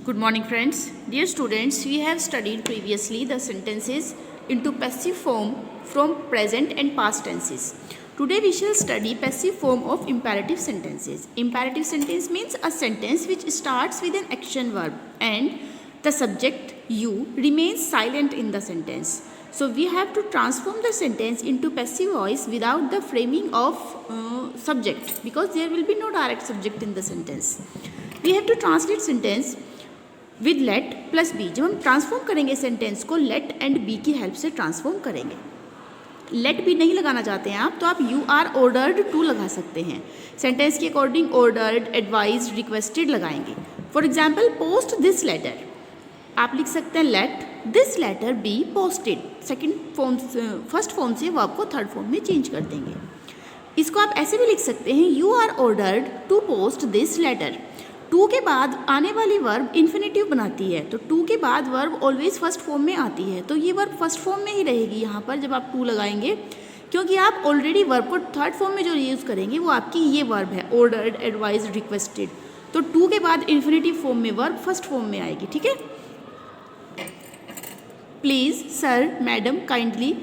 Good morning friends. Dear students, we have studied previously the sentences into passive form from present and past tenses. Today we shall study passive form of imperative sentences. Imperative sentence means a sentence which starts with an action verb and the subject you remains silent in the sentence. So we have to transform the sentence into passive voice without the framing of subject, because there will be no direct subject in the sentence. We have to translate sentence with let plus B. जब हम transform करेंगे sentence को let and B की help से transform करेंगे. Let B नहीं लगाना चाहते हैं आप, तो आप यू आर ऑर्डर्ड टू लगा सकते हैं. सेंटेंस के अकॉर्डिंग ऑर्डर्ड, एडवाइज, रिक्वेस्टेड लगाएंगे. For example post this letter, आप लिख सकते हैं let this letter be posted. Second form, first form से वो आपको थर्ड फॉर्म में चेंज कर देंगे. इसको आप ऐसे भी लिख सकते हैं you are ordered to post this letter. To के बाद आने वाली वर्ब इन्फिनेटिव बनाती है, तो टू के बाद वर्ब ऑलवेज फर्स्ट फॉर्म में आती है, तो ये वर्ब फर्स्ट फॉर्म में ही रहेगी यहाँ पर जब आप टू लगाएंगे, क्योंकि आप ऑलरेडी वर्ब को थर्ड फॉर्म में जो यूज़ करेंगे वो आपकी ये वर्ब है ऑर्डर्ड, एडवाइज, रिक्वेस्टेड. तो टू के बाद इन्फिनेटिव फॉर्म में वर्ब फर्स्ट फॉर्म में आएगी. ठीक है. प्लीज़, सर, मैडम, काइंडली,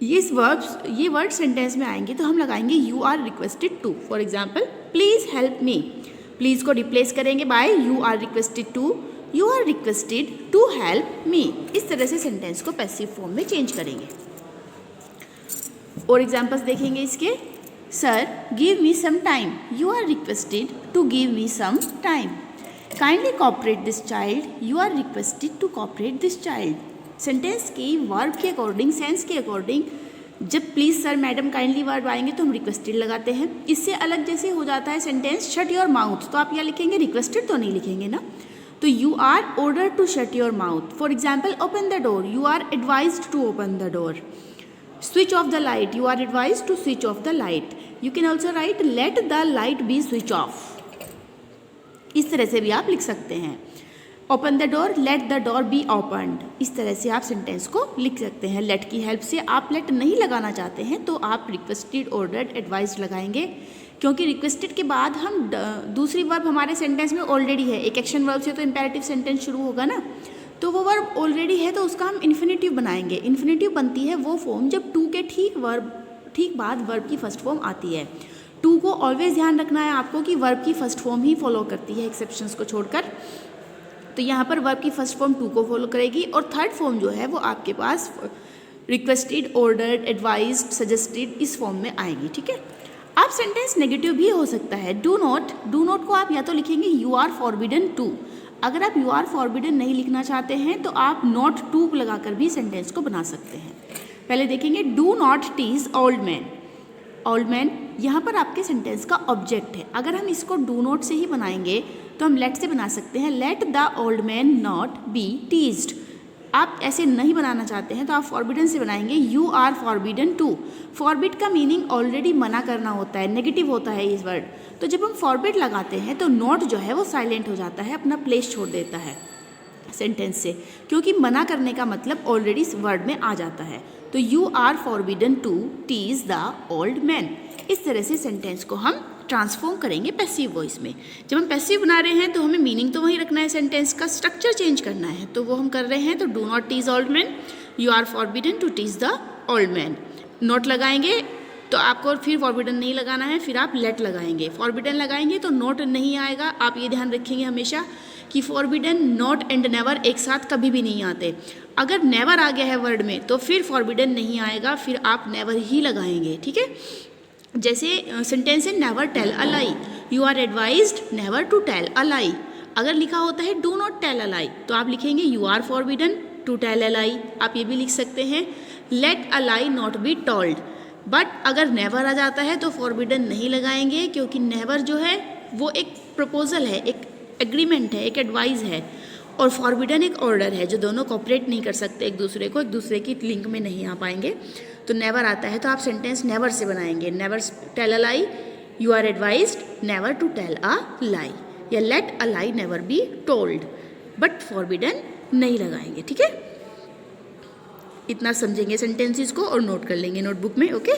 ये वर्ड सेंटेंस में आएंगे तो हम लगाएंगे you are requested to. For example please help me. Please को रिप्लेस करेंगे by you are requested to help me. इस तरह से सेंटेंस को पैसिव फॉर्म में चेंज करेंगे. और एग्जांपल्स देखेंगे इसके. Sir give me some time, you are requested to give me some time. Kindly cooperate this child, you are requested to cooperate this child. Sentence की वर्ब के according, sense के according जब please, sir, madam, kindly word आएंगे तो हम requested लगाते हैं. इससे अलग जैसे हो जाता है सेंटेंस शट योर माउथ, तो आप यहाँ लिखेंगे रिक्वेस्टेड तो नहीं लिखेंगे ना. तो you are order to shut your mouth. For example open the door, you are advised to open the door. Switch off the light, you are advised to switch off the light. You can also write let the light be switch off. इस तरह से भी आप लिख सकते हैं. Open the door, let the door be opened. इस तरह से आप सेंटेंस को लिख सकते हैं लेट की हेल्प से. आप लेट नहीं लगाना चाहते हैं तो आप रिक्वेस्टेड, ऑर्डर्ड, एडवाइज्ड लगाएंगे, क्योंकि रिक्वेस्टेड के बाद हम दूसरी वर्ब हमारे सेंटेंस में ऑलरेडी है. एक एक्शन वर्ब से तो इंपेरेटिव सेंटेंस शुरू होगा ना, तो वो वर्ब ऑलरेडी है तो उसका हम इन्फिनेटिव बनाएंगे. इन्फिनेटिव बनती है वो फॉर्म जब टू के ठीक बाद वर्ब की फर्स्ट फॉर्म आती है. टू को ऑलवेज ध्यान रखना है आपको कि वर्ब की फर्स्ट फॉर्म ही फॉलो करती है एक्सेप्शंस को छोड़कर. तो यहाँ पर वर्ब की फर्स्ट फॉर्म टू को फॉलो करेगी और थर्ड फॉर्म जो है वो आपके पास रिक्वेस्टेड, ऑर्डर्ड, एडवाइज्ड, सजेस्टेड इस फॉर्म में आएगी. ठीक है. आप सेंटेंस नेगेटिव भी हो सकता है. डू नॉट को आप या तो लिखेंगे यू आर फॉरबिडन टू. अगर आप यू आर फॉरबिडन नहीं लिखना चाहते हैं तो आप नॉट टू लगाकर भी सेंटेंस को बना सकते हैं. पहले देखेंगे do not tease old man. Old man यहाँ पर आपके सेंटेंस का ऑब्जेक्ट है. अगर हम इसको डू नॉट से ही बनाएंगे तो हम लेट से बना सकते हैं. Let the old man not be teased. आप ऐसे नहीं बनाना चाहते हैं तो आप फॉरबिडन से बनाएंगे you are forbidden to. Forbid का मीनिंग ऑलरेडी मना करना होता है, नेगेटिव होता है इस वर्ड. तो जब हम फॉरबिड लगाते हैं तो नॉट जो है वो साइलेंट हो जाता है, अपना प्लेस छोड़ देता है सेंटेंस से, क्योंकि मना करने का मतलब ऑलरेडी वर्ड में आ जाता है. तो you are forbidden to tease the old man. इस तरह से सेंटेंस को हम ट्रांसफॉर्म करेंगे पैसिव वॉइस में. जब हम पैसिव बना रहे हैं तो हमें मीनिंग तो वही रखना है, सेंटेंस का स्ट्रक्चर चेंज करना है, तो वो हम कर रहे हैं. तो do not tease old man, you are forbidden to tease the old man. Not लगाएंगे तो आपको फिर फॉरबिडन नहीं लगाना है, फिर आप लेट लगाएंगे. फॉरबिडन लगाएंगे तो नॉट नहीं आएगा. आप ये ध्यान रखेंगे हमेशा कि फॉरबिडन, नॉट एंड नेवर एक साथ कभी भी नहीं आते. अगर नेवर आ गया है वर्ड में तो फिर फॉरबिडन नहीं आएगा, फिर आप नेवर ही लगाएंगे. ठीक है. जैसे सेंटेंस है never tell a lie, you are advised never to tell a lie. अगर लिखा होता है do not tell a lie तो आप लिखेंगे you are forbidden to tell a lie. आप ये भी लिख सकते हैं let a lie not be told. But अगर नेवर आ जाता है तो फॉरबिडन नहीं लगाएंगे, क्योंकि नेवर जो है वो एक प्रपोजल है, एक एग्रीमेंट है, एक एडवाइस है, और फॉरबिडन एक ऑर्डर है, जो दोनों कोऑपरेट नहीं कर सकते एक दूसरे की लिंक में नहीं आ पाएंगे. तो नेवर आता है तो आप सेंटेंस नेवर से बनाएंगे. Never tell a lie, you are advised never to tell a lie, या let a lie never be told. But forbidden नहीं लगाएंगे. ठीक है. इतना समझेंगे सेंटेंसेस को और नोट कर लेंगे नोटबुक में. ओके.